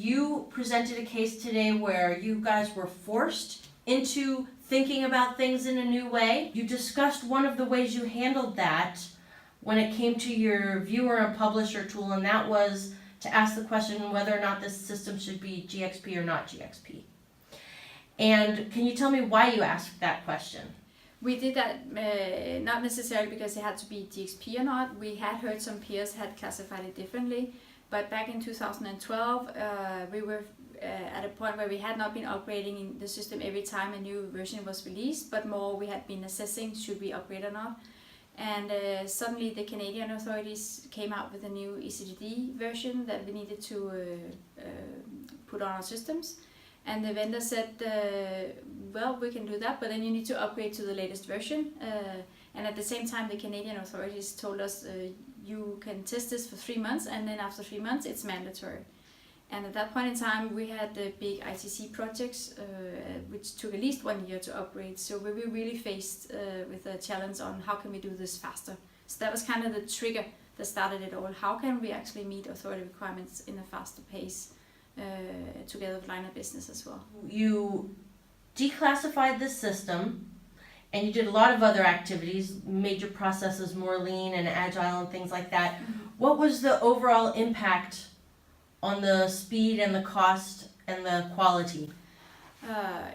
you presented a case today where you guys were forced into thinking about things in a new way. You discussed one of the ways you handled that when it came to your viewer and publisher tool, and that was to ask the question whether or not this system should be GXP or not GXP. And can you tell me why you asked that question? We did that not necessarily because it had to be GXP or not. We had heard some peers had classified it differently. But back in 2012, we were at a point where we had not been upgrading the system every time a new version was released, but more we had been assessing should we upgrade or not. And suddenly the Canadian authorities came out with a new ECGD version that we needed to put on our systems. And the vendor said, well, we can do that, but then you need to upgrade to the latest version. And at the same time, the Canadian authorities told us, you can test this for 3 months, and then after 3 months, it's mandatory. And at that point in time, we had the big ITC projects, which took at least 1 year to upgrade. So we were really faced with a challenge on how can we do this faster. So that was kind of the trigger that started it all. How can we actually meet authority requirements in a faster pace together with line of business as well? You declassified the system, and you did a lot of other activities, made your processes more lean and agile and things like that. Mm-hmm. What was the overall impact on the speed and the cost and the quality?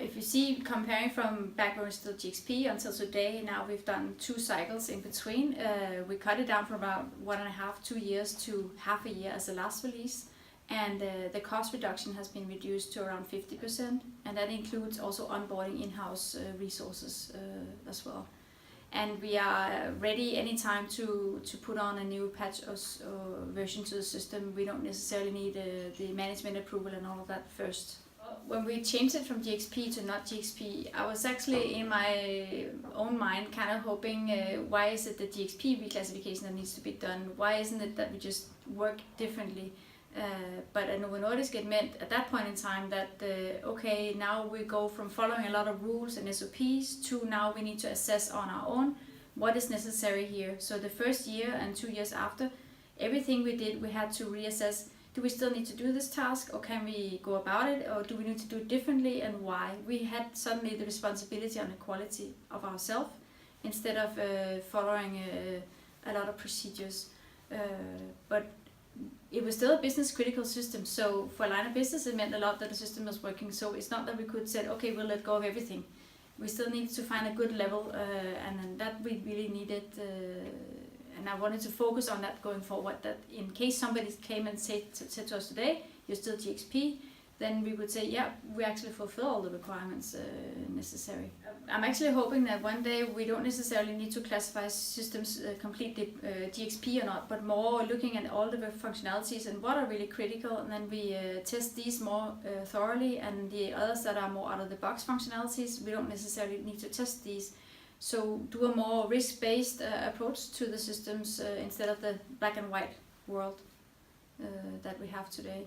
If you see, comparing from back when we were still GXP until today, now we've done 2 cycles in between. We cut it down from about 1.5, 2 years to half a year as the last release. And the cost reduction has been reduced to around 50%, and that includes also onboarding in-house resources as well. And we are ready anytime to put on a new patch or version to the system. We don't necessarily need the management approval and all of that first. When we changed it from GXP to not GXP, I was actually in my own mind kind of hoping, why is it the GXP reclassification that needs to be done? Why isn't it that we just work differently? But at Novo Nordisk, it meant at that point in time that, okay, now we go from following a lot of rules and SOPs to now we need to assess on our own what is necessary here. So the first year and 2 years after, everything we did, we had to reassess, do we still need to do this task, or can we go about it, or do we need to do it differently, and why? We had suddenly the responsibility on the quality of ourselves instead of following a lot of procedures. But it was still a business critical system, so for a line of business it meant a lot that the system was working. So it's not that we could say, okay, we'll let go of everything. We still needed to find a good level, and that we really needed, and I wanted to focus on that going forward, that in case somebody came and said to us today, you're still GXP, then we would say, yeah, we actually fulfill all the requirements necessary. I'm actually hoping that one day we don't necessarily need to classify systems completely GXP or not, but more looking at all the functionalities and what are really critical, and then we test these more thoroughly, and the others that are more out-of-the-box functionalities, we don't necessarily need to test these. So do a more risk-based approach to the systems instead of the black and white world that we have today.